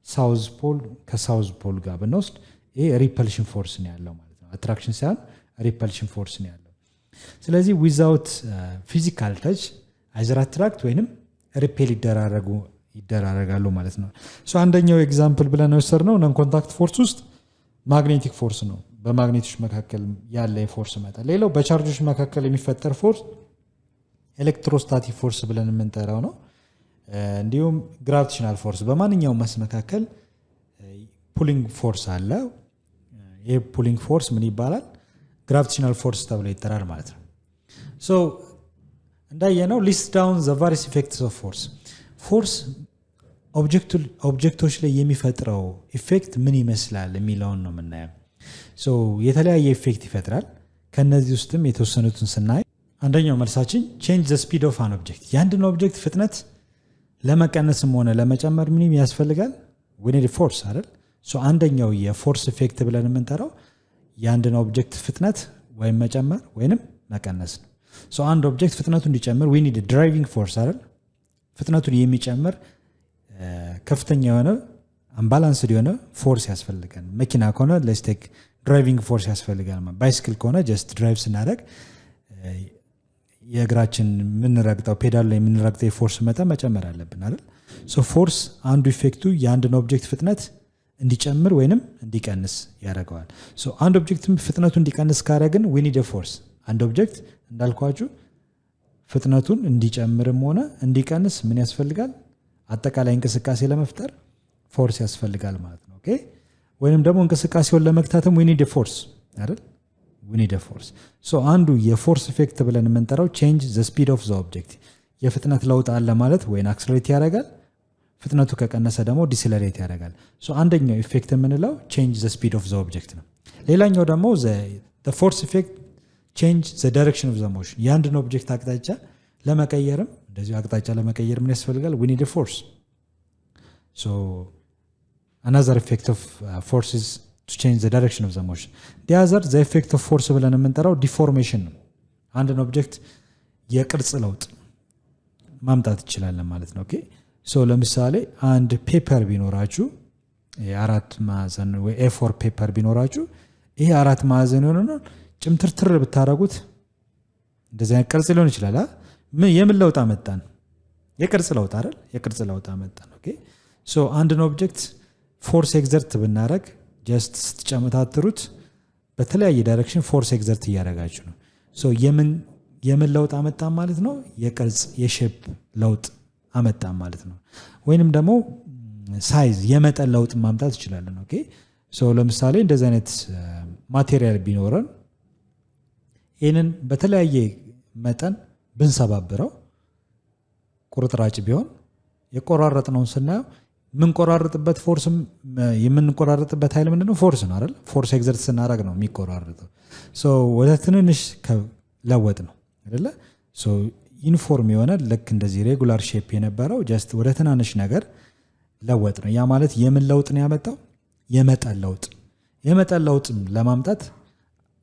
ሳውዝ ፖል ከሳውዝ ፖል ጋር ብንወስድ ይሄ ሪፐልሽን ፎርስ ነው ያለው ማለት ነው አትራክሽን ሳይሆን ሪፐልሽን ፎርስ ነው ያለው ስለዚህ without physical touch either attract ወይንም repel ይደራረጋሉ ማለት ነው ሶ አንደኛው ኤግዛምፕል ብለን ወሰድነው ነን ኮንታክት ፎርስ ውስጥ ማግኔቲክ ፎርስ ነው በማግኔቶች መካከል ያለ የፎርስ መጠን ሌላው በቻርጆች መካከል የሚፈጠር ፎርስ ኤሌክትሮስታቲክ ፎርስ ብለን የምንጠራው ነው እንዲሁም ግራቪቴሽናል ፎርስ በማንኛውም ማስ መካከል ፑሊንግ ፎርስ አለ ይሄ ፑሊንግ ፎርስ ምን ይባላል ግራቪቴሽናል ፎርስ ተብሎ ይጠራል ማለት ነው ሶ እንዳየነው ሊስት ዳውን ዘ ቫሪየስ ኢፌክትስ ኦፍ ፎርስ ኦብጀክቶች ላይ የሚፈጥረው ኢፌክት ምን ይመስላል የሚለውን ነው የምናየው ሶ የተለያየ ኢፌክት ይፈጥራል ከነዚህ ውስጥም የተወሰኑትን ስናይ አንደኛው መልሳችን change the speed of an object ያንድን ኦብጀክት ፍጥነት ለመቀነስም ሆነ ለመጨመር ምን ያስፈልጋል we need force አይደል ሶ አንደኛው የፎርስ ኢፌክት ብለን የምንጠራው ያንድን ኦብጀክት ፍጥነት ወይም መጨመር ወይንም መቀነስ ነው ሶ አንድ ኦብጀክት ፍጥነቱን እንዲጨምር we need a driving force አይደል ፍጥነቱን የሚጨምር ከፍተኛ የሆነ አምባላንስድ የሆነ ፎርስ ያስፈልጋል መኪና ከሆነ let's take driving force ያስፈልጋል ባይስክል ከሆነ just drive ስናደርግ የእግራችን የምንረግጠው ፔዳል ላይ የምንረግጠው የፎርስ መጠን መጨመር አለብን አይደል ሶ ፎርስ አንዱ ኢፌክቱ የአንድን ኦብጀክት ፍጥነት እንዲጨምር ወይንም እንዲቀንስ ያደርገዋል ሶ አንድ ኦብጀክት ፍጥነቱ እንዲቀንስ ካደረግን we need a force አንድ ኦብጀክት እንዳልኳችሁ ፍጥነቱን እንዲጨምርም ሆነ እንዲቀንስ ምን ያስፈልጋል አጠቃላይ እንቅስቃሴ ለመፍጠር ፎርስ ያስፈልጋል ማለት ነው ኦኬ ወይንም ደግሞ እንቅስቃሴውን ለመግታትም we need a force አይደል we need a force so አንዱ የፎርስ ኢፌክት ብለን የምንጠራው change the speed of the object የፍጥነት ለውጥ አለ ማለት ወይን አክሰለሬት ያደርጋል ፍጥነቱ ከቀነሰ ደግሞ ዲሴለሬት ያደርጋል so አንደኛው ኢፌክት የምንለው change the speed of the object ነው ሌላኛው ደግሞ the force effect change the direction of the motion ያንድን ኦብጀክት አቅጣጫ ለመቀየርም እንደዚህ አቅጣጫ ለመቀየር ምን ያስፈልጋል we need a force so another effect of force is to change the direction of the motion the other the effect of force ብለን የምንጠራው ዲፎርሜሽን ነው አንድን ኦብጀክት የቅርጽ ለውጥ ማምጣት ይችላል ማለት ነው ኦኬ ሶ ለምሳሌ አንድ ፔፐር ቢኖራችሁ የአራት ማዕዘን ወይ A4 ፔፐር ቢኖራችሁ ይሄ አራት ማዕዘን የሆነው ጭምትርትር ብታረጉት እንደዚህ አይነት ቅርጽ ሊሆን ይችላል የምን ለውጥ አመጣን የቅርጽ ለውጥ አይደል የቅርጽ ለውጥ አመጣን ኦኬ ሶ አንድን ኦብጀክት ፎርስ ኤግዘርት ብናረግ ጀስት ስትጨምታትሩት በተለያየ ዳይሬክሽን ፎርስ ኤግዘርት እያደረጋችሁ ነው ሶ የምን ለውጥ አመጣን ማለት ነው የቅርጽ የሼፕ ለውጥ አመጣን ማለት ነው ወይንም ደግሞ ሳይዝ የመጠን ለውጥ ማምጣት ይችላል ኦኬ ሶ ለምሳሌ እንደዚህ አይነት ማቴሪያል ቢኖረን ይሄንን በተለያየ መጠን ብንሰባብረው ቁርጥራጭ ቢሆን የቆራረጥነውን ስናየው ምን ቆራረጥበት ፎርስ የምንቆራረጥበት ኃይል ምንድነው ፎርስ ነው አይደል ፎርስ ኤግዘርት ስናደርግ ነው የሚቆራረጠው ሶ ወደ ትንንሽ ለወጥ ነው አይደለ ሶ ዩኒፎርም የሆነ ልክ እንደዚህ ሬጉላር ሼፕ የነበረው ጀስት ወደ ትናንሽ ነገር ለወጥ ነው ያ ማለት የምን ለውጥ ነው ያመጣው የመጠን ለውጥ ለማምጣት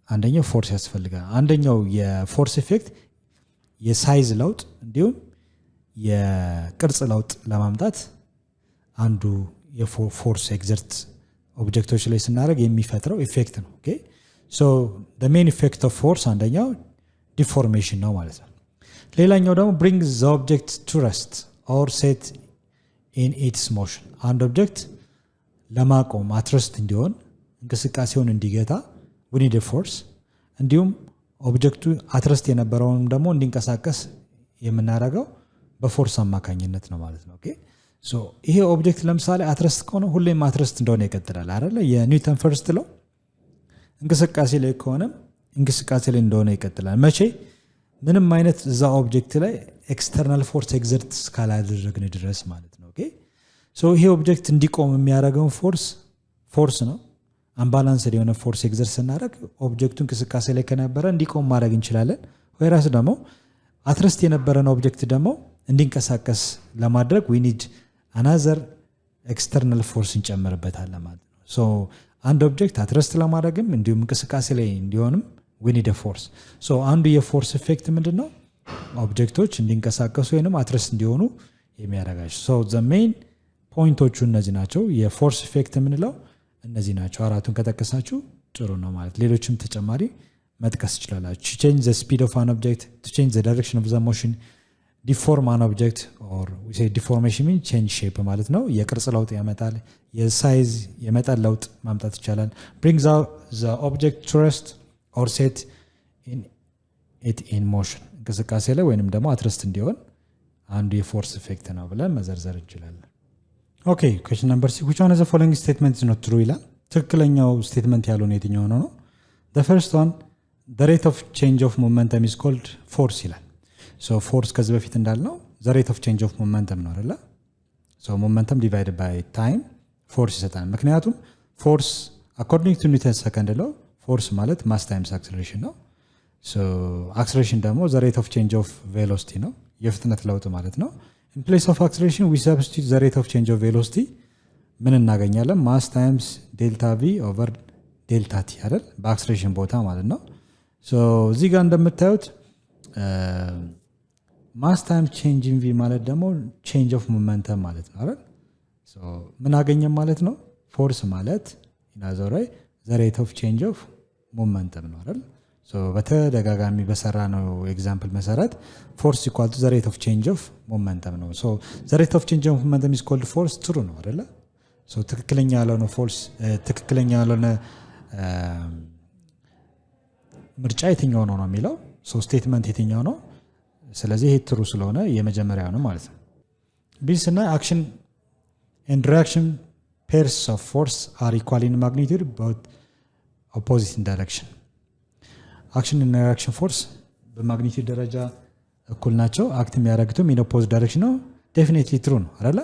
አንደኛው ፎርስ ያስፈልጋል አንደኛው የፎርስ ኢፌክት የሳይዝ ለውጥ እንዲሁም የቅርጽ ለውጥ ለማምጣት አንዱ የፎርስ ኤግዘርት ኦብጀክቶች ላይ ስናደርግ የሚፈጥረው ኢፌክት ነው። ኦኬ ሶ the main effect of force አንደኛው ዲፎርሜሽን ነው ማለት ነው። ሌላኛው ደግሞ bring the object to rest or set in its motion አንድ ኦብጀክት ለማቆም አትረስት እንዲሆን እንቅስቃሴውን እንዲገታ we need a force እንዲሁም ኦብጀክቱ አትረስት የነበረውን ደግሞ እንዲንቀሳቀስ የምናደርገው በፎርስ አማካኝነት ነው ማለት ነው። ኦኬ ሶ ይሄ ኦብጀክት ለምሳሌ አትረስት ከሆነ ሁሌም አትረስት እንደሆነ ይቀጥላል አይደለ? የኒውተን ፈርስት ሎው እንቅስቃሴ ላይ ከሆነም እንቅስቃሴ ላይ እንደሆነ ይቀጥላል። መቼ? ምንም አይነት እዛ ኦብጀክት ላይ ኤክስተርናል ፎርስ ኤግዘርት እስካላደረግን ድረስ ማለት ነው። ኦኬ ሶ ይሄ ኦብጀክት እንዲቆም የሚያደርገውን ፎርስ ነው። አምባላንስድ የሆነ ፎርስ ኤግዘርት ስናደርግ ኦብጀክቱ እንቅስቃሴ ላይ ከነበረ እንዲቆም ማድረግ እንችላለን። ወይ ራስ ደግሞ አትረስት የነበረን ኦብጀክት ደግሞ እንዲንቀሳቀስ ለማድረግ we need another external force እንጨምርበታለን ማለት ነው። ሶ አንድ ኦብጀክት አትረስት ለማድረግም እንዲሁም እንቅስቃሴ ላይ እንዲሆንም we need a force። ሶ አንዱ የፎርስ ኢፌክት ምንድነው? ኦብጀክቶች እንዲንቀሳቀሱ ወይንም አትረስት እንዲሆኑ የሚያደርጋቸው። ሶ the main ፖይንቶቹ እነዚህ ናቸው። የፎርስ ኢፌክት የምንለው እነዚህ ናቸው። አራቱን ከጠቀሳችሁ ጥሩ ነው ማለት። ሌሎችም ተጨማሪ መጥቀስ ይችላላችሁ። to change the speed of an object, to change the direction of the motion, deform an object or we say deformation means change shape ማለት ነው። የቅርጽ ለውጥ ያመጣል። የሳይዝ የመጠን ለውጥ ማምጣት ይቻላል። brings out the object to rest or set it in motion እንቅስቃሴ ላይ ወይንም ደግሞ አትረስት እንዲሆን አንዱ የፎርስ ኢፌክት ነው ብለን መዘርዘር እንችላለን። ኦኬ question number 6 which one of the following statement is not true ይላል። ትክክለኛው ስቴትመንት ያልሆነ የትኛው ነው? the first one the rate of change of momentum is called force ይላል። so force ከዚህ በፊት እንዳልነው the rate of change of momentum ነው አይደል? so momentum divided by time force ይሰጣል። ምክንያቱም force according to Newton's second law force ማለት mass times acceleration ነው። so acceleration ደግሞ the rate of change of velocity ነው፣ የፍጥነት ለውጥ ማለት ነው። in place of acceleration we substitute the rate of change of velocity ምን እናገኛለን? mass times delta v over delta t አይደል? በአክሰሌሬሽን ቦታ ማለት ነው። ሶ እዚህ ጋር እንደምታዩት ማስ ታይም ቼንጅ ኢን ቪ ማለት ደግሞ ቼንጅ ኦፍ ሞመንተም ማለት ነው አይደል? ሶ ምን አገኘም ማለት ነው? ፎርስ ማለት ኢናዞራይ ዘ ሬት ኦፍ ቼንጅ ኦፍ ሞመንተም ነው አይደል? ሶ በተደጋጋሚ በሰራ ነው ኤግዛምፕል መሰረት ፎርስ ኢኳል ቱ ዘ ሬት ኦፍ ቼንጅ ኦፍ ሞመንተም ነው። ሶ ዘ ሬት ኦፍ ቼንጅ ኦፍ ሞመንተም ኢዝ ኮልድ ፎርስ ትሩ ነው አይደል? ሶ ትክክለኛ ያልሆነ ፎርስ ትክክለኛ ያልሆነ ምርጫ የትኛው ነው ነው የሚለው። ሶ ስቴትመንት የትኛው ነው? ስለዚህ ይሄ ትሩ ስለሆነ የመጀመሪያው ነው ማለት ነው። ቢስና አክሽን ኤንድ ሪአክሽን ፔርስ ኦፍ ፎርስ አር ኢኳል ኢን ማግኒቱድ በት ኦፖዚት ኢን ዳይሬክሽን። አክሽን እና ሪአክሽን ፎርስ በማግኒቱድ ደረጃ እኩል ናቸው። አክት የሚያደርጉትም ኢን ኦፖዚት ዳይሬክሽን ነው። ዴፊኒትሊ ትሩ ነው አይደለ?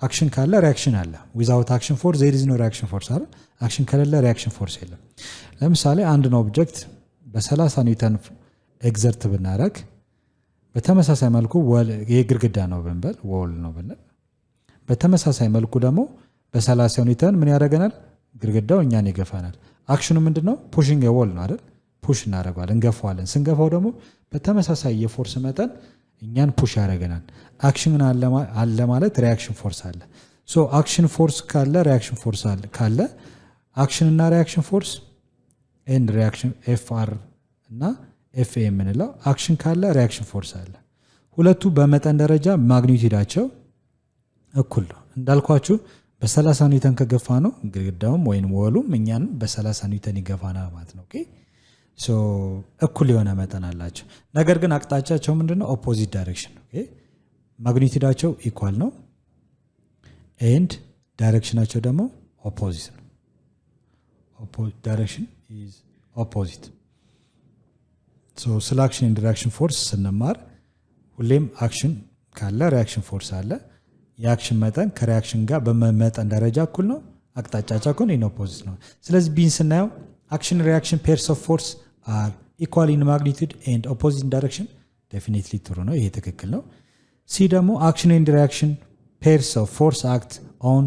አክሽን ካለ ሪአክሽን አለ። ዊዛውት አክሽን ፎርስ ዜር ኢዝ ኖ ሪአክሽን ፎርስ አይደል? አክሽን ከሌለ ሪአክሽን ፎርስ የለም። ለምሳሌ አንድን ኦብጀክት በ30 ኒውተን ኤግዘርት ብናደርግ በተመሳሳይ መልኩ ይሄ ግድግዳ ነው ብንበል ወል ነው ብንል በተመሳሳይ መልኩ ደግሞ በ30 ኒውተን ምን ያደርገናል? ግድግዳው እኛን ይገፋናል። አክሽኑ ምንድነው? ፑሽንግ የወል ነው አይደል? ፑሽ እናደርገዋለን፣ እንገፋዋለን። ስንገፋው ደግሞ በተመሳሳይ የፎርስ መጠን እኛን ፑሽ ያደርገናል። አክሽን አለ ማለት ሪአክሽን ፎርስ አለ። ሶ አክሽን ፎርስ ካለ ሪአክሽን ፎርስ አለ ካለ አክሽን እና ሪአክሽን ፎርስ ኤንድ ሪአክሽን ኤፍ አር እና ኤፍ ኤ የምንለው አክሽን ካለ ሪአክሽን ፎርስ አለ። ሁለቱ በመጠን ደረጃ ማግኒቱዳቸው እኩል ነው። እንዳልኳችሁ በ30 ኒውተን ከገፋ ነው ግድግዳውም ወይም ወሉም እኛን በ30 ኒውተን ይገፋናል ማለት ነው። ኦኬ ሶ እኩል የሆነ መጠን አላቸው። ነገር ግን አቅጣጫቸው ምንድነው? ኦፖዚት ዳይሬክሽን። ኦኬ ማግኒቱዳቸው ኢኳል ነው ኤንድ ዳይሬክሽናቸው ደግሞ ኦፖዚት ነው። ዳይሬክሽን ኢዝ ኦፖዚት። ሶ ስለ አክሽን ኤንድ ሪአክሽን ፎርስ ስንማር ሁሌም አክሽን ካለ ሪአክሽን ፎርስ አለ። የአክሽን መጠን ከሪአክሽን ጋር በመጠን ደረጃ እኩል ነው። አቅጣጫቸው ግን ኢን ኦፖዚት ነው። ስለዚህ ቢን ስናየው አክሽን ሪአክሽን ፔርስ ኦፍ ፎርስ አር ኢኳል ኢን ማግኒቱድ ኤንድ ኦፖዚት ዳይሬክሽን ዴፊኒትሊ ትሩ ነው። ይሄ ትክክል ነው። ሲ ደግሞ አክሽን ኤንድ ሪአክሽን ፔርስ ኦፍ ፎርስ አክት ኦን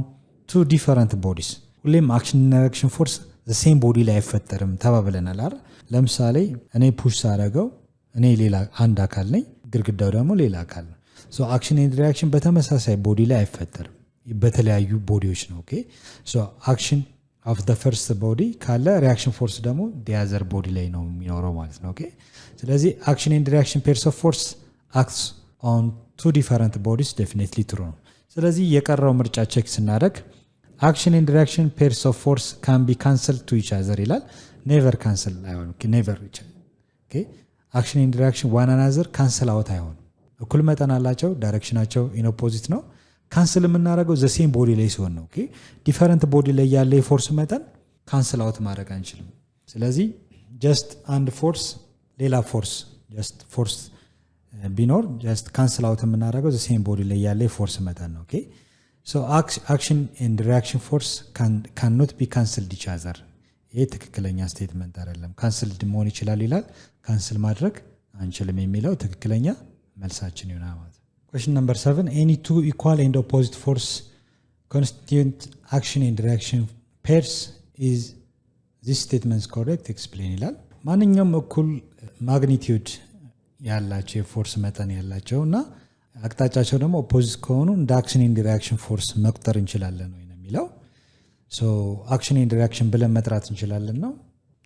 ቱ ዲፈረንት ቦዲስ። ሁሌም አክሽን እና ሪአክሽን ፎርስ ሴም ቦዲ ላይ አይፈጠርም ተባብለናል አይደል? ለምሳሌ እኔ ፑሽ ሳደርገው እኔ ሌላ አንድ አካል ነኝ፣ ግድግዳው ደግሞ ሌላ አካል ነው። ሶ አክሽን ኤንድ ሪአክሽን በተመሳሳይ ቦዲ ላይ አይፈጠርም። በተለያዩ ቦዲዎች ነው። ኦኬ ሶ አክሽን ኦፍ ዘ ፈርስት ቦዲ ካለ ሪያክሽን ፎርስ ደግሞ ዲያዘር ቦዲ ላይ ነው የሚኖረው ማለት ነው። ኦኬ ስለዚህ አክሽን ኤንድ ሪያክሽን ፔርስ ኦፍ ፎርስ አክትስ ኦን ቱ ዲፈረንት ቦዲስ ዴፊኒትሊ ትሩ ነው። ስለዚህ የቀረው ምርጫ ቼክ ስናደርግ አክሽን ኤንድ ሪያክሽን ፔርስ ኦፍ ፎርስ ካን ቢ ካንሰል ቱ ኢች አዘር ይላል። ኔቨር ካንሰል አይሆንም። ኔቨር አክሽን ኤንድ ሪያክሽን ዋን አናዘር ካንሰል አውት አይሆንም። እኩል መጠን አላቸው፣ ዳይሬክሽናቸው ኢን ኦፖዚት ነው። ካንስል የምናደርገው ዘ ሴም ቦዲ ላይ ሲሆን ነው። ዲፈረንት ቦዲ ላይ ያለ የፎርስ መጠን ካንስል አውት ማድረግ አንችልም። ስለዚህ ጀስት አንድ ፎርስ ሌላ ፎርስ ጀስት ፎርስ ቢኖር ጀስት ካንስል አውት የምናደርገው ዘ ሴም ቦዲ ላይ ያለ የፎርስ መጠን ነው። ሶ አክሽን ኤንድ ሪያክሽን ፎርስ ካን ኖት ቢ ካንስልድ ኢች አዘር። ይሄ ትክክለኛ ስቴትመንት አይደለም። ካንስልድ መሆን ይችላል ይላል፣ ካንስል ማድረግ አንችልም የሚለው ትክክለኛ መልሳችን ይሆናል ማለት ነው። Question number 7. Any two equal and opposite force constitute action and reaction pairs. Is this statement correct? Explain ይላል። ማንኛውም እኩል ማግኒቲዩድ ያላቸው የፎርስ መጠን ያላቸው እና አቅጣጫቸው ደግሞ ኦፖዚት ከሆኑ እንደ አክሽን ኤንድ ሪያክሽን ፎርስ መቁጠር እንችላለን ወይ ነው የሚለው። ሶ አክሽን ኤንድ ሪያክሽን ብለን መጥራት እንችላለን ነው?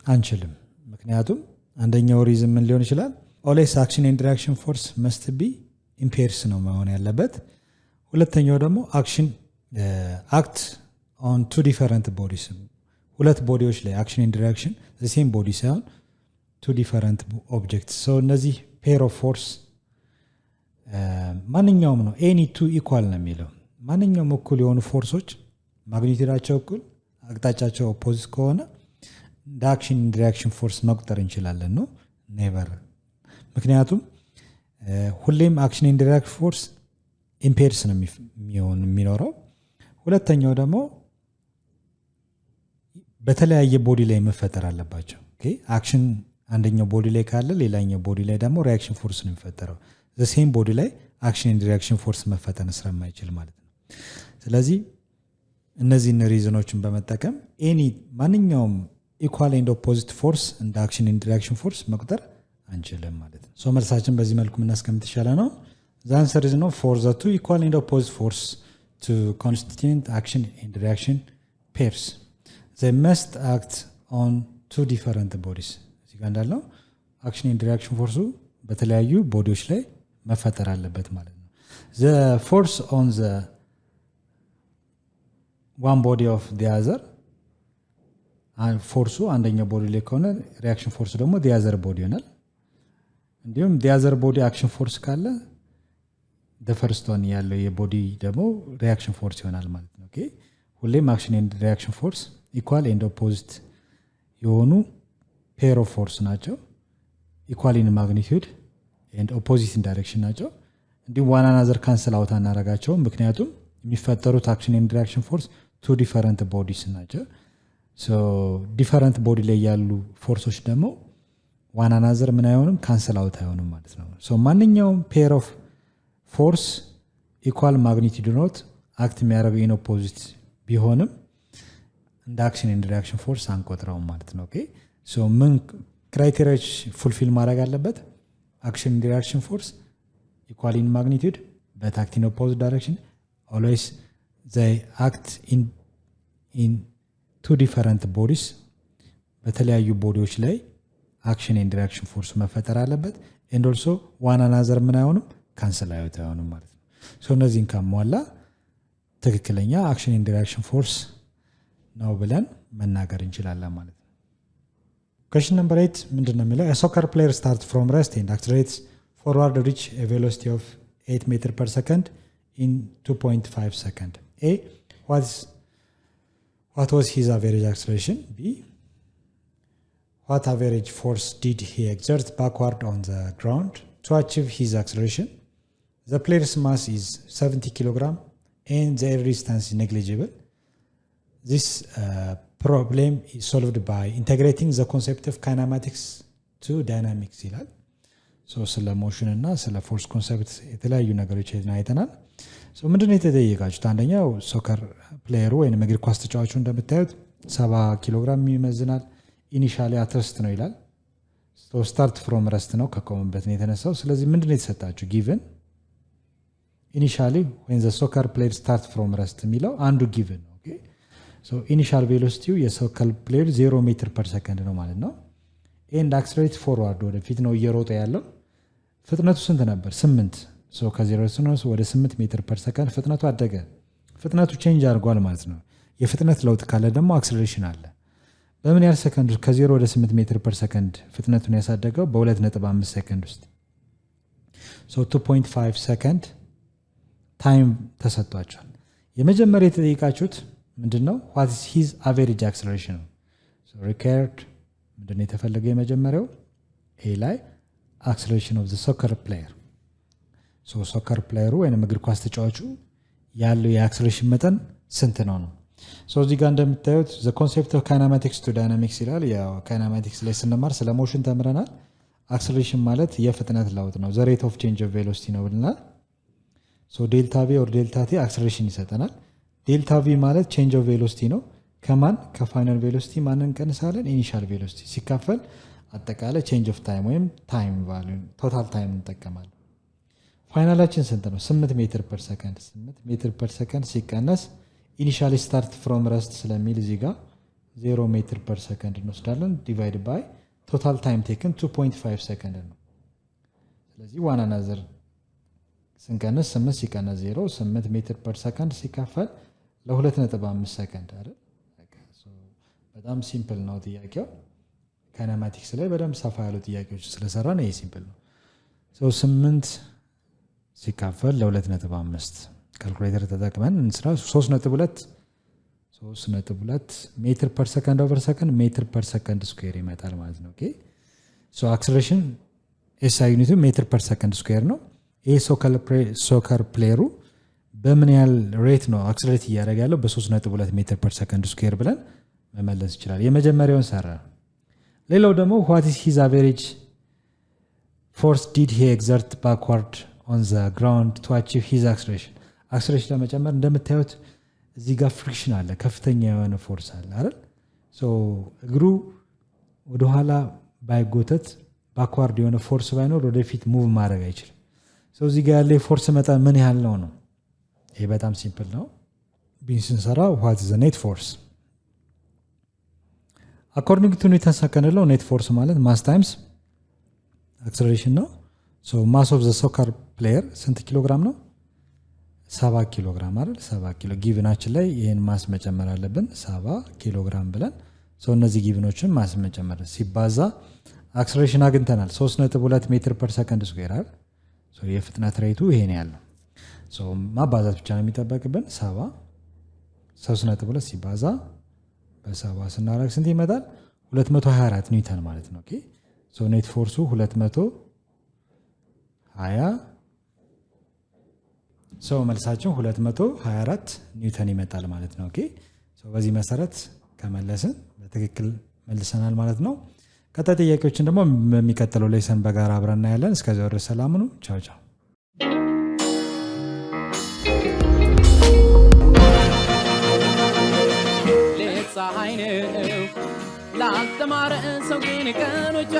አንችልም። ምክንያቱም አንደኛው ሪዝን ምን ሊሆን ይችላል? ኦልዌይስ አክሽን ኤንድ ሪያክሽን ፎርስ መስት ቢ ኢምፔርስ ነው መሆን ያለበት። ሁለተኛው ደግሞ አክሽን አክት ኦን ቱ ዲፈረንት ቦዲስ፣ ሁለት ቦዲዎች ላይ አክሽን ኤንድ ሪያክሽን ዘ ሴም ቦዲ ሳይሆን ቱ ዲፈረንት ኦብጀክትስ። ሶ እነዚህ ፔር ኦፍ ፎርስ ማንኛውም ነው። ኤኒ ቱ ኢኳል ነው የሚለው ማንኛውም እኩል የሆኑ ፎርሶች ማግኒቲዩዳቸው እኩል አቅጣጫቸው ኦፖዚት ከሆነ እንደ አክሽን ኤንድ ሪያክሽን ፎርስ መቁጠር እንችላለን ነው? ኔቨር። ምክንያቱም ሁሌም አክሽን ኤንድ ሪያክሽን ፎርስ ኢምፔርስ ነው የሚኖረው። ሁለተኛው ደግሞ በተለያየ ቦዲ ላይ መፈጠር አለባቸው። አክሽን አንደኛው ቦዲ ላይ ካለ ሌላኛው ቦዲ ላይ ደግሞ ሪያክሽን ፎርስ ነው የሚፈጠረው። ዘሴም ቦዲ ላይ አክሽን ኤንድ ሪያክሽን ፎርስ መፈጠር ስለማይችል ማለት ነው። ስለዚህ እነዚህን ሪዝኖችን በመጠቀም ኤኒ ማንኛውም ኢኳል ኤንድ ኦፖዚት ፎርስ እንደ አክሽን ኤንድ ሪያክሽን ፎርስ መቁጠር አንችልም ማለት ነው። ሶ መልሳችን በዚህ መልኩ የምናስቀምጥ ይሻላል ነው። ዘ አንሰር ኢዝ ኖ ፎር ዘ ቱ ኢኳል ኤንድ ኦፖዚት ፎርስ ቱ ኮንስቲቱት አክሽን ኤንድ ሪያክሽን ፔርስ ዘይ መስት አክት ኦን ቱ ዲፈረንት ቦዲስ። እዚህ ጋር እንዳለው አክሽን ኤንድ ሪያክሽን ፎርሱ በተለያዩ ቦዲዎች ላይ መፈጠር አለበት ማለት ነው። ዘ ፎርስ ኦን ዘ ዋን ቦዲ ኦፍ ዲ አዘር፣ ፎርሱ አንደኛው ቦዲ ላይ ከሆነ ሪያክሽን ፎርሱ ደግሞ ዲ አዘር ቦዲ ይሆናል። እንዲሁም ዲያዘር ቦዲ አክሽን ፎርስ ካለ ፈርስት ዋን ያለው የቦዲ ደግሞ ሪያክሽን ፎርስ ይሆናል ማለት ነው። ሁሌም አክሽን ኤንድ ሪያክሽን ፎርስ ኢኳል ኤንድ ኦፖዚት የሆኑ ፔር ኦፍ ፎርስ ናቸው። ኢኳል ኢን ማግኒቲዩድ ኤንድ ኦፖዚት ኢን ዳይሬክሽን ናቸው። እንዲሁም ዋን አናዘር ካንስል አውት አናረጋቸውም፣ ምክንያቱም የሚፈጠሩት አክሽን ኤንድ ሪያክሽን ፎርስ ቱ ዲፈረንት ቦዲስ ናቸው። ዲፈረንት ቦዲ ላይ ያሉ ፎርሶች ደግሞ ዋን አናዘር ምን አይሆንም? ካንስል አውት አይሆንም ማለት ነው። ማንኛውም ፔር ኦፍ ፎርስ ኢኳል ማግኒቲዩድ ኖት አክት የሚያደርገው ኢን ኦፖዚት ቢሆንም እንደ አክሽን ኤንድ ሪያክሽን ፎርስ አንቆጥረውም ማለት ነው። ምን ክራይቴሪያዎች ፉልፊል ማድረግ አለበት? አክሽን ኤንድ ሪያክሽን ፎርስ ኢኳል ኢን ማግኒቲዩድ በት አክት ኢን ኦፖዚት ዳይሬክሽን ኦልዌይስ ዘይ አክት ኢን ቱ ዲፈረንት ቦዲስ፣ በተለያዩ ቦዲዎች ላይ አክሽን ኤንድ ሪያክሽን ፎርስ መፈጠር አለበት። ኤንድ ኦልሶ ዋን አናዘር ምን አይሆንም? ካንስል አይሆንም ማለት ነው። እነዚህን ካሟላ ትክክለኛ አክሽን ኤንድ ሪያክሽን ፎርስ ነው ብለን መናገር እንችላለን ማለት ነው። ኩዌስችን ነምበር 8 ምንድን ነው የሚለው? ሶከር ፕሌየር ስታርት ፍሮም ረስት ኤንድ አክስለሬትስ ፎርዋርድ ሪች ቬሎሲቲ ኦፍ 8 ሜትር ፐር ሰከንድ ኢን 2.5 ሰከንድ። ኤ what was his average acceleration? B what average force did he exert backward on the ground to achieve his acceleration? The player's mass is 70 kg and the air resistance is negligible. This problem is solved by integrating the concept of kinematics to dynamics ይላል። ስለ ሞሽን እና ስለ ፎርስ ኮንሰፕት የተለያዩ ነገሮች አይተናል። ምንድን ነው የተጠየቃችሁት? አንደኛው ሶከር ፕሌየሩ ወይም እግር ኳስ ተጫዋቹ እንደምታዩት 70 ኪሎ ግራም ይመዝናል። ኢኒሻሊ አትረስት ነው ይላል። ስታርት ፍሮም ረስት ነው፣ ከቆመበት ነው የተነሳው። ስለዚህ ምንድን ነው የተሰጣችሁ? ጊቨን initially when the soccer player starts from rest የሚለው አንዱ given ነው ኦኬ so initial velocity የsoccer player 0 ሜትር per second ነው ማለት ነው and accelerate forward ወደፊት ነው እየሮጠ ያለው ፍጥነቱ ስንት ነበር 8 so ከ0 ወደ 8 ሜትር per second ፍጥነቱ አደገ ፍጥነቱ ቼንጅ አድርጓል ማለት ነው የፍጥነት ለውጥ ካለ ደግሞ አክሰለሬሽን አለ በምን ያህል ሰከንድ ከ0 ወደ 8 ሜትር per second ፍጥነቱን ያሳደገው በ2.5 ሰከንድ ውስጥ so 2.5 ሰከንድ ታይም ተሰጥቷቸዋል የመጀመሪያ የተጠየቃችሁት ምንድነው what is his average acceleration so required ምንድነው የተፈለገው የመጀመሪያው ኤ ላይ acceleration of the soccer player so soccer player ወይንም እግር ኳስ ተጫዋቹ ያለው የአክሰለሬሽን መጠን ስንት ነው so እዚህ ጋር እንደምታዩት the concept of kinematics to dynamics ይላል ያው kinematics ላይ ስንማር ስለ ሞሽን ተምረናል acceleration ማለት የፍጥነት ለውጥ ነው the rate of change of velocity ነው ብለናል so delta v or delta t acceleration ይሰጠናል delta v ማለት change of velocity ነው ከማን ከፋይናል velocity ማንን ቀንሳለን initial velocity ሲካፈል አጠቃላይ change of time ወይም time value total time እንጠቀማለን ፋይናላችን ስንት ነው 8 ሜትር per second 8 ሜትር per second ሲቀነስ initially start from rest ስለሚል እዚህ ጋር 0 ሜትር per second እንወስዳለን divide by total time taken 2.5 second ነው ስለዚህ one another ስንቀነስ 8 ሲቀነስ 0 8 ሜትር per second ሲካፈል ለ2.5 ሰከንድ አይደል በጣም ሲምፕል ነው ጥያቄው ካይነማቲክስ ላይ በደንብ ሰፋ ያሉ ጥያቄዎች ስለሰራ ነው ይሄ ሲምፕል ነው so 8 ሲካፈል ለ2.5 ካልኩሌተር ተጠቅመን እንስራ 3.2 ሜትር per second over second ሜትር per second square ይመጣል ማለት ነው ኦኬ so acceleration SI ዩኒቱ ሜትር per second square ነው ይሄ ሶከር ፕሌየሩ በምን ያህል ሬት ነው አክሰለሬት እያደረገ ያለው በ3.2 ሜትር per second square ብለን መመለስ ይችላል የመጀመሪያውን ሰራ ሌላው ደግሞ what is his average force did he exert backward on the ground to achieve his acceleration acceleration ለመጨመር እንደምታዩት እዚህ ጋር ፍሪክሽን አለ ከፍተኛ የሆነ ፎርስ አለ አይደል ሶ እግሩ ወደ ኋላ ባይጎተት ባክዋርድ የሆነ ፎርስ ባይኖር ወደፊት ሙቭ ማድረግ አይችልም ሶ እዚህ ጋር ያለ ፎርስ መጠን ምን ያህል ነው ይሄ በጣም ሲምፕል ነው ቢንስን ሰራ what is the net force according to Newton second law net force ማለት mass times acceleration ነው so mass of the soccer player ስንት ኪሎግራም ነው 70 ኪሎግራም አይደል 70 ኪሎ ጊቭናችን ላይ ይሄን ማስ መጨመር አለብን 70 ኪሎግራም ብለን so እነዚህ ጊቭኖችን ማስ መጨመር ሲባዛ አክሰለሬሽን አግኝተናል 3.2 ሜትር per second square አይደል so የፍጥነት ሬቱ ይሄን ያለው so ማባዛት ብቻ ነው የሚጠበቅብን 70 3.2 ሲባዛ በ70 ስናደርግ ስንት ይመጣል 224 ኒውተን ማለት ነው ኦኬ so ኔት ፎርሱ 220 so መልሳችን 224 ኒውተን ይመጣል ማለት ነው ኦኬ so በዚህ መሰረት ከመለስን በትክክል መልሰናል ማለት ነው ቀጣይ ጥያቄዎችን ደግሞ በሚከተለው ሌሰን በጋራ አብረን እናያለን እስከዚያው ድረስ ሰላም ሁኑ ቻው ቻው ፀሐይ ነው ላልተማረ ሰው ግን ቀኖች